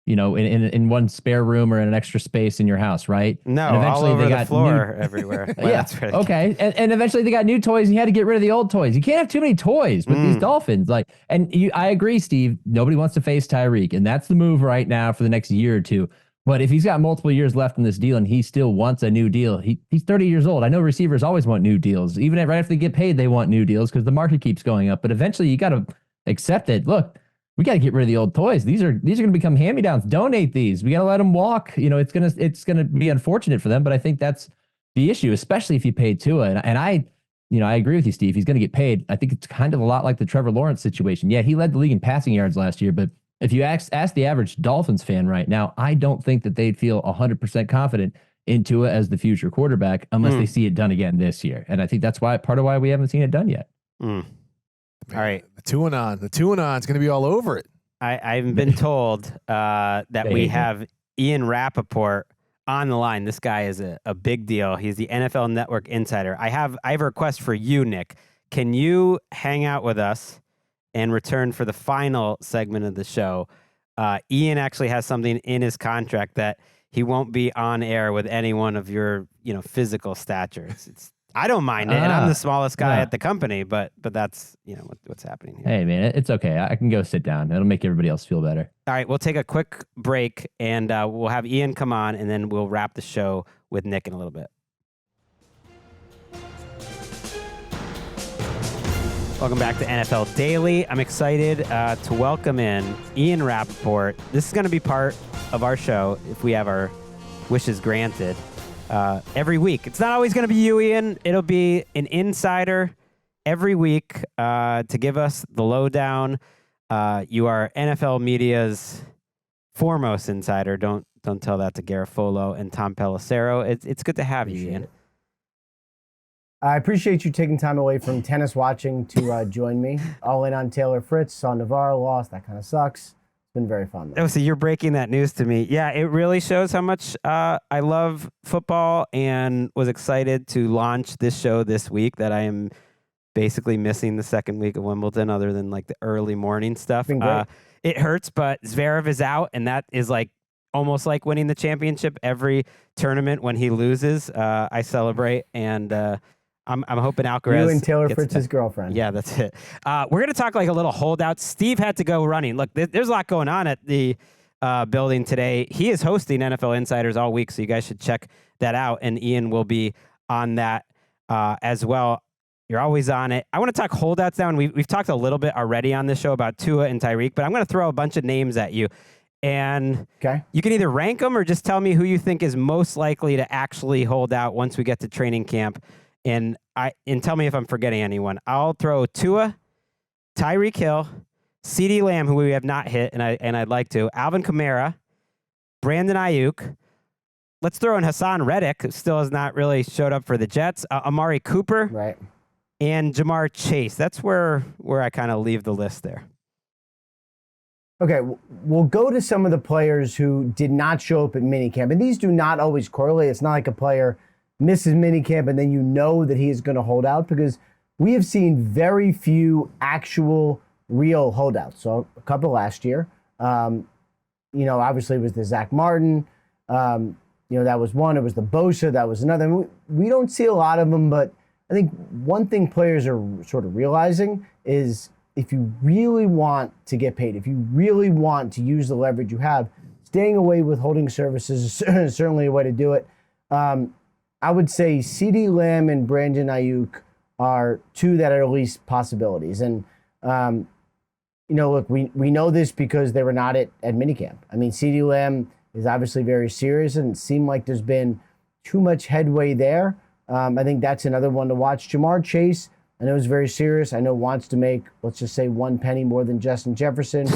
In one spare room or in an extra space in your house, right? No, and eventually all over they the got floor everywhere. Well, yeah. That's really okay. And eventually they got new toys and you had to get rid of the old toys. You can't have too many toys with these Dolphins. I agree, Steve. Nobody wants to face Tyreek, and that's the move right now for the next year or two. But if he's got multiple years left in this deal and he still wants a new deal, he's 30 years old. I know receivers always want new deals. Even right after they get paid, they want new deals because the market keeps going up. But eventually you got to accept it. Look, we got to get rid of the old toys. These are going to become hand-me-downs. Donate these. We got to let them walk. It's going to be unfortunate for them, but I think that's the issue, especially if you pay Tua. And I agree with you, Steve. He's going to get paid. I think it's kind of a lot like the Trevor Lawrence situation. Yeah, he led the league in passing yards last year, but if you ask the average Dolphins fan right now, I don't think that they'd feel 100% confident in Tua as the future quarterback unless they see it done again this year. And I think that's part of why we haven't seen it done yet. Man, all right. The two and on is going to be all over it. I've been told that we have Ian Rapoport on the line. This guy is a big deal. He's the NFL Network insider. I have a request for you, Nick. Can you hang out with us and return for the final segment of the show? Ian actually has something in his contract that he won't be on air with anyone of your physical stature. I don't mind it, and I'm the smallest guy at the company, but that's what's happening here. Hey man, it's okay. I can go sit down. It'll make everybody else feel better. All right, we'll take a quick break, and we'll have Ian come on, and then we'll wrap the show with Nick in a little bit. Welcome back to NFL Daily. I'm excited to welcome in Ian Rapoport. This is going to be part of our show if we have our wishes granted. Every week. It's not always going to be you, Ian. It'll be an insider every week to give us the lowdown. You are NFL media's foremost insider. Don't tell that to Garofolo and Tom Pelissero. It's good to have you, Ian. I appreciate you taking time away from tennis watching to join me. All in on Taylor Fritz, saw Navarro lost. That kind of sucks. Been very fun. Oh, so you're breaking that news to me. Yeah, it really shows how much I love football and was excited to launch this show this week that I am basically missing the second week of Wimbledon other than like the early morning stuff. It hurts, but Zverev is out, and that is like almost like winning the championship. Every tournament when he loses, I celebrate, and I'm hoping Alcaraz. You and Taylor Fritz's girlfriend. Yeah, that's it. We're going to talk like a little holdout. Steve had to go running. Look, there's a lot going on at the building today. He is hosting NFL Insiders all week, so you guys should check that out. And Ian will be on that as well. You're always on it. I want to talk holdouts now, and we've talked a little bit already on this show about Tua and Tyreek, but I'm going to throw a bunch of names at you. And you can either rank them or just tell me who you think is most likely to actually hold out once we get to training camp. And tell me if I'm forgetting anyone. I'll throw Tua, Tyreek Hill, CeeDee Lamb, who we have not hit, and I'd like to, Alvin Kamara, Brandon Aiyuk. Let's throw in Hassan Reddick, who still has not really showed up for the Jets. Amari Cooper, right, and Jamar Chase. That's where I kind of leave the list there. Okay, we'll go to some of the players who did not show up at minicamp, and these do not always correlate. It's not like a player misses minicamp and then you know that he is going to hold out, because we have seen very few actual real holdouts. So a couple last year, obviously it was the Zach Martin, that was one. It was the Bosa, that was another. I mean, we don't see a lot of them, but I think one thing players are sort of realizing is if you really want to get paid, if you really want to use the leverage you have, staying away with holding services is certainly a way to do it. I would say CeeDee Lamb and Brandon Aiyuk are two that are at least possibilities. And, look, we know this because they were not at minicamp. I mean, CeeDee Lamb is obviously very serious, and it seemed like there's been too much headway there. I think that's another one to watch. Jamar Chase, I know is very serious. I know wants to make, let's just say, 1 penny more than Justin Jefferson.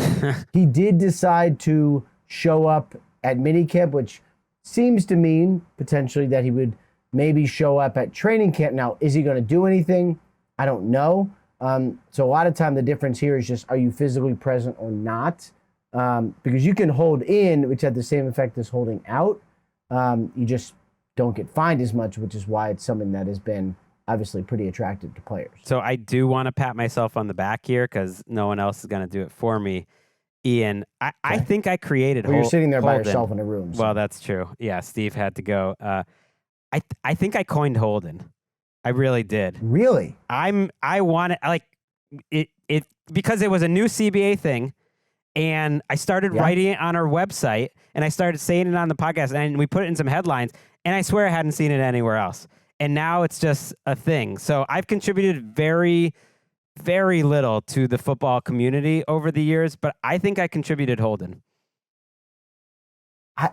He did decide to show up at minicamp, which seems to mean potentially that he would maybe show up at training camp. Now, is he going to do anything? I don't know. So a lot of time the difference here is just, are you physically present or not? Because you can hold in, which had the same effect as holding out. You just don't get fined as much, which is why it's something that has been obviously pretty attractive to players. So I do want to pat myself on the back here because no one else is going to do it for me. Ian, I think I created. Well, you're sitting there by Holden. yourself in a room. So. Well, that's true. Yeah, Steve had to go. I think I coined Holden. I really did. Really? I wanted like it because it was a new CBA thing, and I started writing it on our website, and I started saying it on the podcast, and we put it in some headlines, and I swear I hadn't seen it anywhere else. And now it's just a thing. So I've contributed very, very little to the football community over the years, but I think I contributed Holden.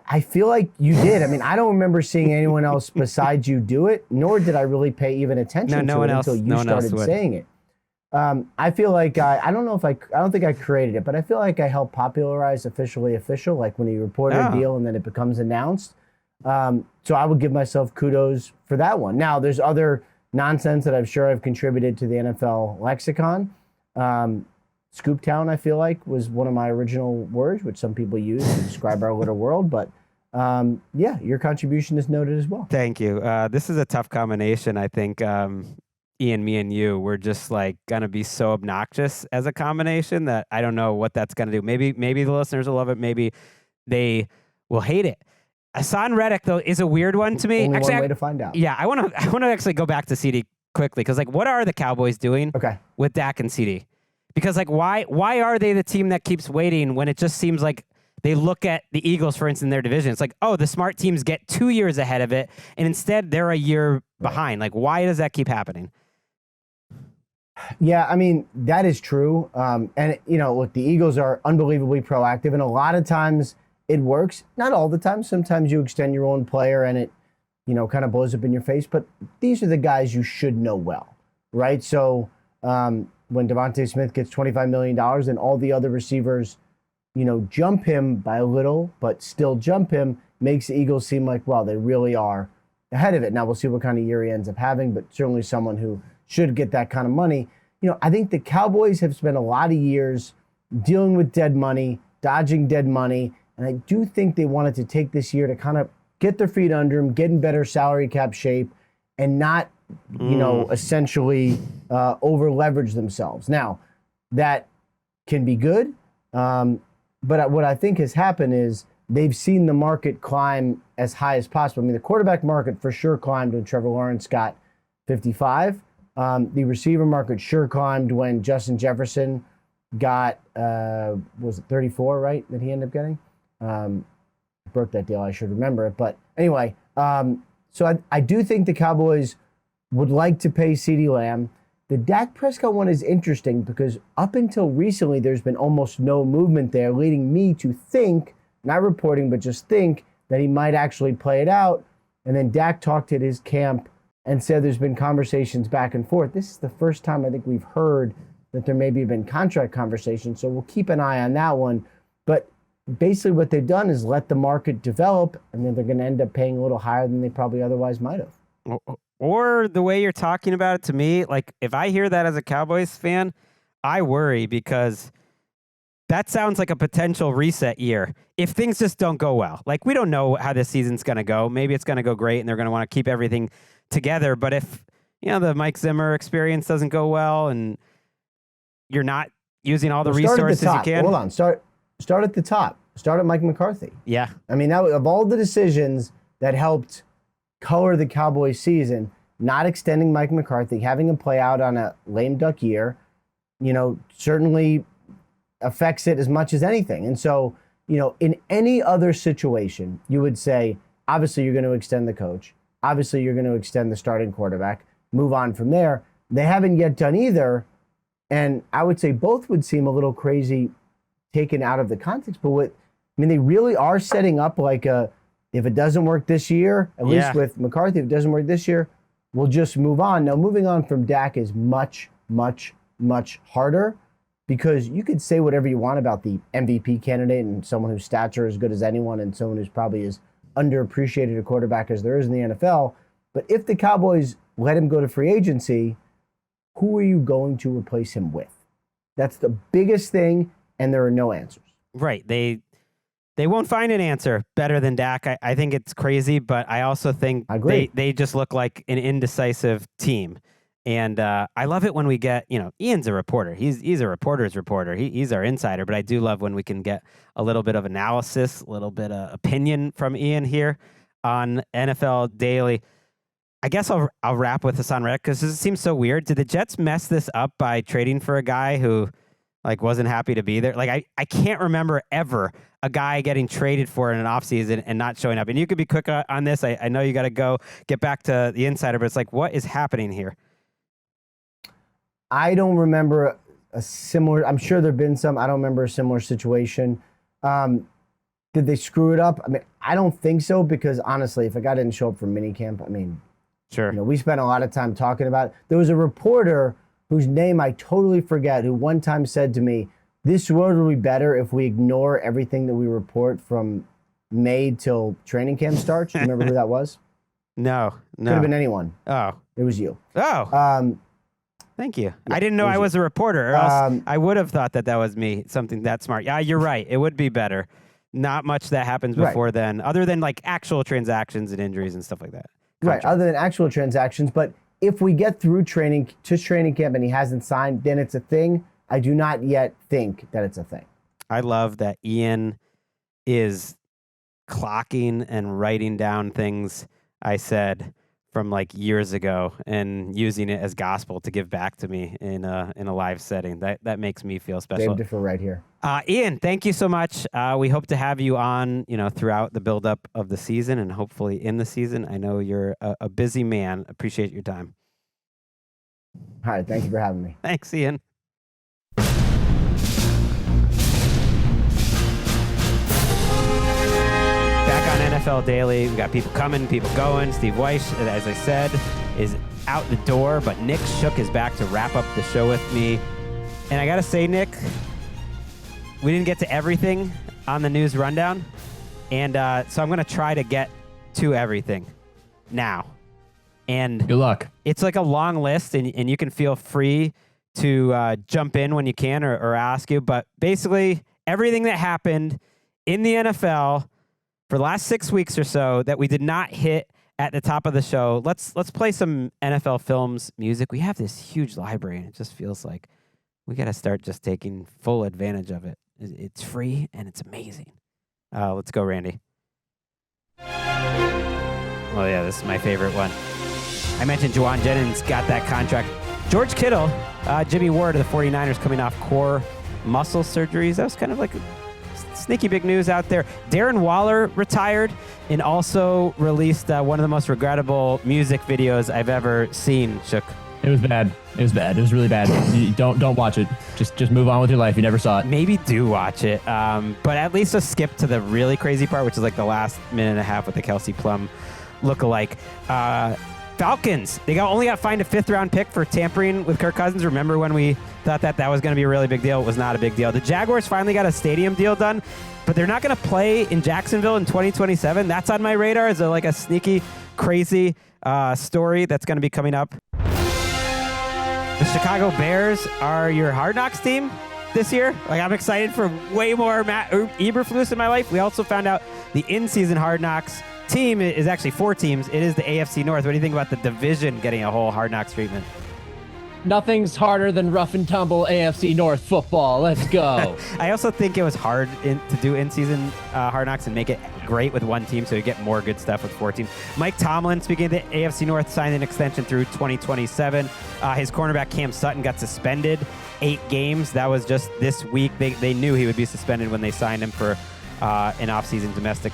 I feel like you did. I mean, I don't remember seeing anyone else besides you do it, nor did I really pay even attention to it until you started saying it. I feel like I don't think I created it, but I feel like I helped popularize officially official, like when you report a deal and then it becomes announced. So I would give myself kudos for that one. Now, there's other nonsense that I'm sure I've contributed to the NFL lexicon. Scooptown, I feel like, was one of my original words, which some people use to describe our little world. But yeah, your contribution is noted as well. Thank you. This is a tough combination. I think Ian, me, and you, we're just like gonna be so obnoxious as a combination that I don't know what that's gonna do. Maybe the listeners will love it. Maybe they will hate it. Hassan Reddick, though, is a weird one to me. Only actually, one way to find out. Yeah, I want to actually go back to CD quickly because, like, what are the Cowboys doing with Dak and CD? Because, like, why are they the team that keeps waiting when it just seems like they look at the Eagles, for instance, in their division? It's like, oh, the smart teams get 2 years ahead of it, and instead they're a year behind. Like, why does that keep happening? Yeah, I mean, that is true. And, you know, look, the Eagles are unbelievably proactive, and a lot of times it works. Not all the time. Sometimes you extend your own player and it, you know, kind of blows up in your face. But these are the guys you should know well, right? So when Devontae Smith gets $25 million and all the other receivers, you know, jump him by a little, but still jump him, makes the Eagles seem like, well, they really are ahead of it. Now we'll see what kind of year he ends up having, but certainly someone who should get that kind of money. You know, I think the Cowboys have spent a lot of years dealing with dead money, dodging dead money, and I do think they wanted to take this year to kind of get their feet under them, get in better salary cap shape, and not, you know, essentially over leverage themselves. Now, that can be good, but what I think has happened is they've seen the market climb as high as possible. I mean, the quarterback market for sure climbed when Trevor Lawrence got 55. The receiver market sure climbed when Justin Jefferson got, was it 34, right, that he ended up getting? Broke that deal, I should remember it. But anyway, so I do think the Cowboys would like to pay CeeDee Lamb. The Dak Prescott one is interesting because up until recently, there's been almost no movement there, leading me to think, not reporting, but just think that he might actually play it out. And then Dak talked at his camp and said there's been conversations back and forth. This is the first time I think we've heard that there maybe have been contract conversations, so we'll keep an eye on that one. But basically what they've done is let the market develop, and then they're going to end up paying a little higher than they probably otherwise might have. Or the way you're talking about it to me, like if I hear that as a Cowboys fan, I worry because that sounds like a potential reset year if things just don't go well. Like we don't know how this season's going to go. Maybe it's going to go great and they're going to want to keep everything together. But if, you know, the Mike Zimmer experience doesn't go well and you're not using all the resources you can. Hold on. Start at the top. Start at Mike McCarthy. Yeah. I mean, that, of all the decisions that helped color the Cowboys season, not extending Mike McCarthy, having him play out on a lame duck year, you know, certainly affects it as much as anything. And so, you know, in any other situation, you would say, obviously you're going to extend the coach. Obviously you're going to extend the starting quarterback, move on from there. They haven't yet done either. And I would say both would seem a little crazy taken out of the context. But they really are setting up like if it doesn't work this year, at least with McCarthy, if it doesn't work this year, we'll just move on. Now, moving on from Dak is much, much, much harder because you could say whatever you want about the MVP candidate and someone whose stats are as good as anyone and someone who's probably as underappreciated a quarterback as there is in the NFL. But if the Cowboys let him go to free agency, who are you going to replace him with? That's the biggest thing, and there are no answers. Right. They won't find an answer better than Dak. I think it's crazy, but I also think they just look like an indecisive team. And I love it when we get, Ian's a reporter. He's a reporter's reporter. He's our insider, but I do love when we can get a little bit of analysis, a little bit of opinion from Ian here on NFL Daily. I guess I'll wrap with this on Reddit because this seems so weird. Did the Jets mess this up by trading for a guy who wasn't happy to be there? I can't remember ever a guy getting traded for in an offseason and not showing up. And you could be quick on this. I know you got to go get back to the insider, but it's what is happening here? I don't remember a similar, I'm sure there've been some, I don't remember a similar situation. Did they screw it up? I mean, I don't think so because honestly, if a guy didn't show up for minicamp, sure. We spent a lot of time talking about it. There was a reporter whose name I totally forget who one time said to me, this world will be better if we ignore everything that we report from May till training camp starts. Do you remember who that was? No. Could have been anyone. Oh. It was you. Oh. Thank you. Yeah, I didn't know I was a reporter, or else I would have thought that was me, something that smart. Yeah, you're right. It would be better. Not much that happens before then, other than actual transactions and injuries and stuff like that. Right, other than actual transactions. But if we get through training camp and he hasn't signed, then it's a thing. I do not yet think that it's a thing. I love that Ian is clocking and writing down things I said from years ago and using it as gospel to give back to me in a live setting. That makes me feel special. Saved it for right here. Ian, thank you so much. We hope to have you on, throughout the buildup of the season and hopefully in the season. I know you're a busy man. Appreciate your time. All right. Thank you for having me. Thanks, Ian. NFL Daily. We got people coming, people going. Steve Wyche, as I said, is out the door, but Nick Shook is back to wrap up the show with me. And I got to say, Nick, we didn't get to everything on the news rundown. And so I'm going to try to get to everything now. And good luck. It's a long list, and you can feel free to jump in when you can or ask you. But basically, everything that happened in the NFL for the last 6 weeks or so that we did not hit at the top of the show. Let's play some NFL Films music. We have this huge library, and it just feels like we got to start just taking full advantage of it. It's free, and it's amazing. Let's go, Randy. Oh, yeah, this is my favorite one. I mentioned Juwan Jennings got that contract. George Kittle, Jimmy Ward of the 49ers coming off core muscle surgeries. That was kind of sneaky big news out there. Darren Waller retired and also released one of the most regrettable music videos I've ever seen. Shook. It was bad. It was bad. It was really bad. Don't watch it. Just move on with your life. You never saw it. Maybe do watch it. But at least just skip to the really crazy part, which is the last minute and a half with the Kelsey Plum lookalike. Falcons, they only got fined a 5th-round pick for tampering with Kirk Cousins. Remember when we thought that was going to be a really big deal? It was not a big deal. The Jaguars finally got a stadium deal done, but they're not going to play in Jacksonville in 2027. That's on my radar as a sneaky, crazy story that's going to be coming up. The Chicago Bears are your Hard Knocks team this year. I'm excited for way more Matt Eberflus in my life. We also found out the in-season Hard Knocks team is actually 4 teams. It is the AFC North. What do you think about the division getting a whole Hard Knocks treatment? Nothing's harder than rough and tumble AFC North football. Let's go. I also think it was hard to do in-season Hard Knocks and make it great with one team so you get more good stuff with 4 teams. Mike Tomlin, speaking of the AFC North, signed an extension through 2027. His cornerback Cam Sutton got suspended 8 games. That was just this week. They knew he would be suspended when they signed him for an off-season domestic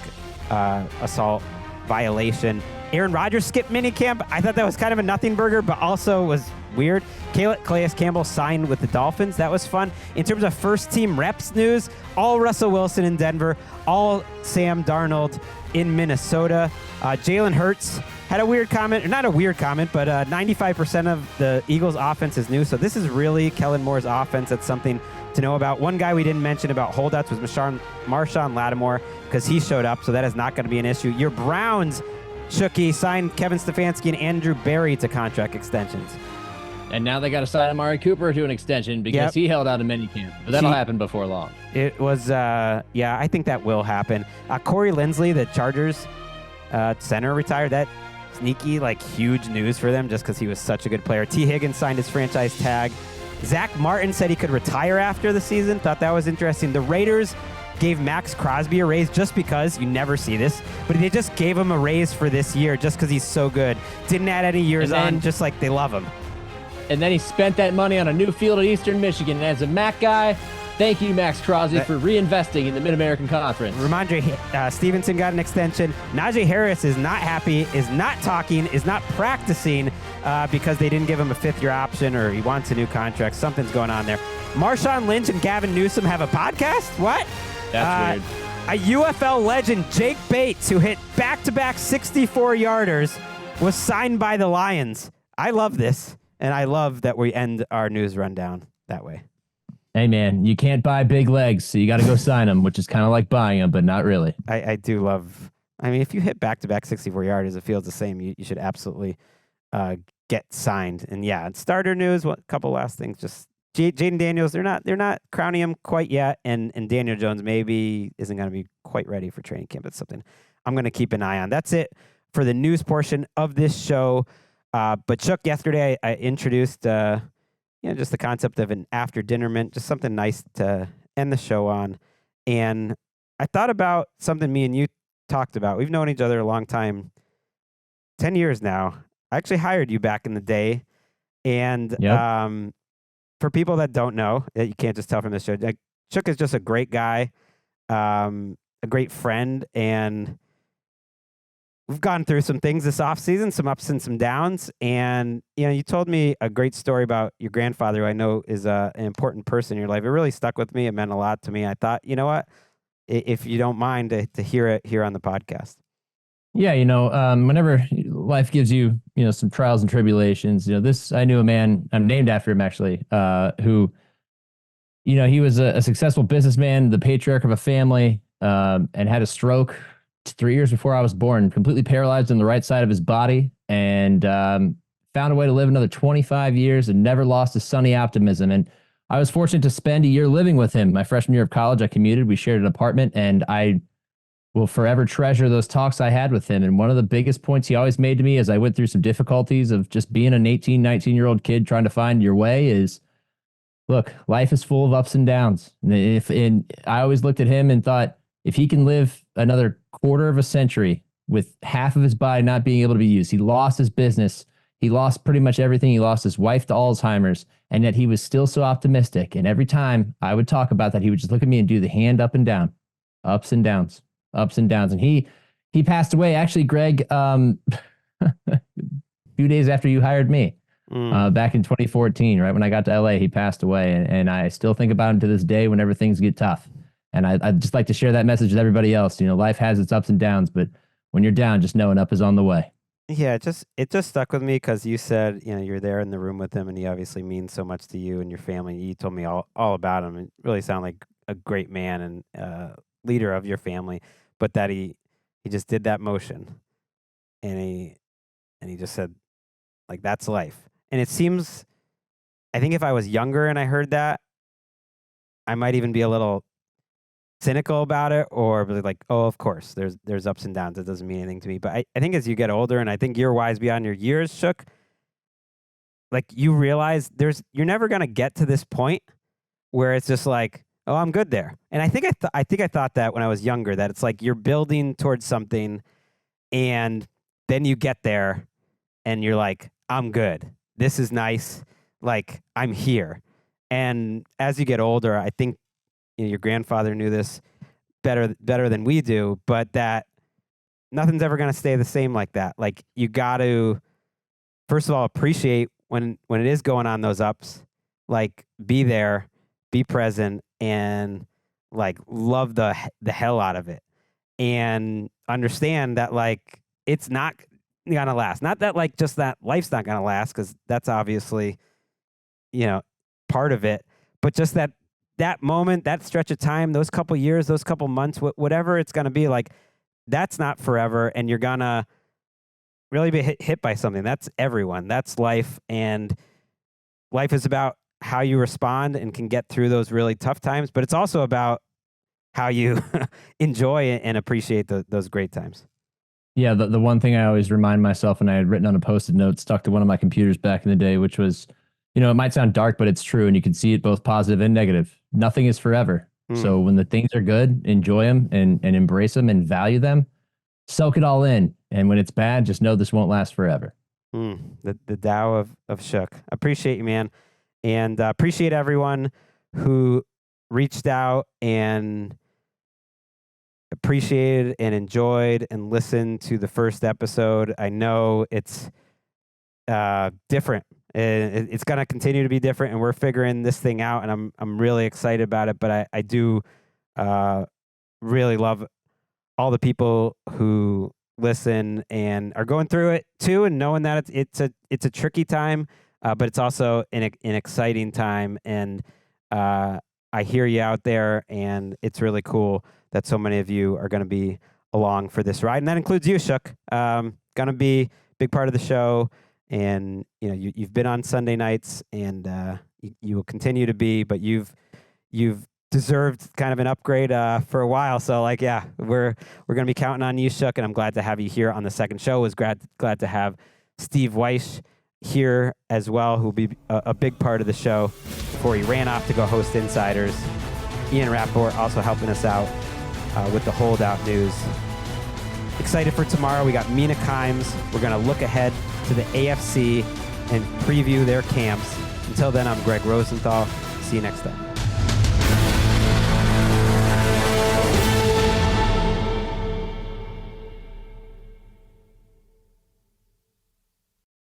assault violation. Aaron Rodgers skipped minicamp. I thought that was kind of a nothing burger, but also was weird. Calais Campbell signed with the Dolphins. That was fun. In terms of first-team reps news, all Russell Wilson in Denver, all Sam Darnold in Minnesota. Jalen Hurts had a weird comment, or not a weird comment, but 95% of the Eagles' offense is new. So this is really Kellen Moore's offense. That's something to know about. One guy we didn't mention about holdouts was Marshawn Lattimore, because he showed up, so that is not going to be an issue. Your Browns, Shooky, signed Kevin Stefanski and Andrew Berry to contract extensions. And now they got to sign Amari Cooper to an extension because he held out in minicamp. But that'll happen before long. It was, I think that will happen. Corey Linsley, the Chargers center, retired. That sneaky, huge news for them just because he was such a good player. T. Higgins signed his franchise tag. Zach Martin said he could retire after the season. Thought that was interesting. The Raiders gave Max Crosby a raise just because. You never see this. But they just gave him a raise for this year just because he's so good. Didn't add any years on, just like they love him. And then he spent that money on a new field at Eastern Michigan. And as a MAC guy, thank you, Max Crosby, for reinvesting in the Mid-American Conference. Ramondre Stevenson got an extension. Najee Harris is not happy, is not talking, is not practicing because they didn't give him a fifth-year option or he wants a new contract. Something's going on there. Marshawn Lynch and Gavin Newsom have a podcast? What? That's weird. A UFL legend, Jake Bates, who hit back-to-back 64-yarders, was signed by the Lions. I love this. And I love that we end our news rundown that way. Hey, man, you can't buy big legs, so you got to go sign them, which is kind of like buying them, but not really. I do love... I mean, if you hit back-to-back 64-yarders, it feels the same. You should absolutely get signed. And, yeah, starter news, a couple last things. Just Jaden Daniels, they're not crowning him quite yet, and Daniel Jones maybe isn't going to be quite ready for training camp. It's something I'm going to keep an eye on. That's it for the news portion of this show. But Chuck, yesterday I introduced, just the concept of an after dinner mint, just something nice to end the show on. And I thought about something me and you talked about. We've known each other a long time, 10 years now. I actually hired you back in the day. And for people that don't know, that you can't just tell from this show, Chuck is just a great guy, a great friend, and we've gone through some things this offseason, some ups and some downs. And, you told me a great story about your grandfather, who I know is an important person in your life. It really stuck with me. It meant a lot to me. I thought, you know what, if you don't mind to hear it here on the podcast. Yeah, whenever life gives you, some trials and tribulations, I knew a man, I'm named after him actually, who, he was a successful businessman, the patriarch of a family, and had a stroke 3 years before I was born, completely paralyzed on the right side of his body, and found a way to live another 25 years and never lost his sunny optimism. And I was fortunate to spend a year living with him. My freshman year of college, I commuted. We shared an apartment, and I will forever treasure those talks I had with him. And one of the biggest points he always made to me as I went through some difficulties of just being an 18, 19-year-old kid trying to find your way is, look, life is full of ups and downs. And I always looked at him and thought, if he can live another quarter of a century with half of his body not being able to be used, he lost his business, he lost pretty much everything, he lost his wife to Alzheimer's, and yet he was still so optimistic. And every time I would talk about that, he would just look at me and do the hand up and down, ups and downs, ups and downs. And he passed away, actually, Greg, a few days after you hired me, back in 2014, right when I got to LA. He passed away, and I still think about him to this day whenever things get tough. And I'd just like to share that message with everybody else. Life has its ups and downs, but when you're down, just know an up is on the way. Yeah, it just stuck with me because you said, you're there in the room with him, and he obviously means so much to you and your family. You told me all about him. It really sounded like a great man and leader of your family, but that he just did that motion, and he just said, that's life. And it seems, I think if I was younger and I heard that, I might even be a little cynical about it, or be like, oh, of course, there's ups and downs. It doesn't mean anything to me. But I think as you get older, and I think you're wise beyond your years, Shook, you realize you're never gonna get to this point where it's just like, oh, I'm good there. And I think I thought that when I was younger, that it's like you're building towards something, and then you get there, and you're like, I'm good. This is nice. I'm here. And as you get older, I think your grandfather knew this better than we do, but that nothing's ever going to stay the same like that. You got to, first of all, appreciate when it is going on those ups, be there, be present, and love the hell out of it, and understand that it's not gonna last. Not that like just that life's not gonna last, because that's obviously, part of it, but just that moment, that stretch of time, those couple years, those couple months, whatever it's gonna be, like that's not forever, and you're gonna really be hit by something. That's everyone. That's life, and life is about how you respond and can get through those really tough times, but it's also about how you enjoy and appreciate those great times. Yeah, the one thing I always remind myself, and I had written on a Post-it note stuck to one of my computers back in the day, which was, it might sound dark, but it's true, and you can see it both positive and negative. Nothing is forever. So when the things are good, enjoy them and embrace them and value them. Soak it all in. And when it's bad, just know this won't last forever. The Tao of Shook. Appreciate you, man. And appreciate everyone who reached out and appreciated and enjoyed and listened to the first episode. I know it's different. It's going to continue to be different, and we're figuring this thing out, and I'm really excited about it. But I do really love all the people who listen and are going through it too, and knowing that it's a tricky time, but it's also an exciting time. And I hear you out there, and it's really cool that so many of you are going to be along for this ride, and that includes you, Shook. Going to be a big part of the show, and you've been on Sunday nights, and you will continue to be. But you've deserved kind of an upgrade for a while. So we're going to be counting on you, Shook, and I'm glad to have you here on the second show. Was glad to have Steve Wyche here as well, who'll be a big part of the show before he ran off to go host Insiders. Ian Rapoport also helping us out with the holdout news. Excited for tomorrow. We got Mina Kimes. We're going to look ahead to the AFC and preview their camps. Until then, I'm Gregg Rosenthal. See you next time.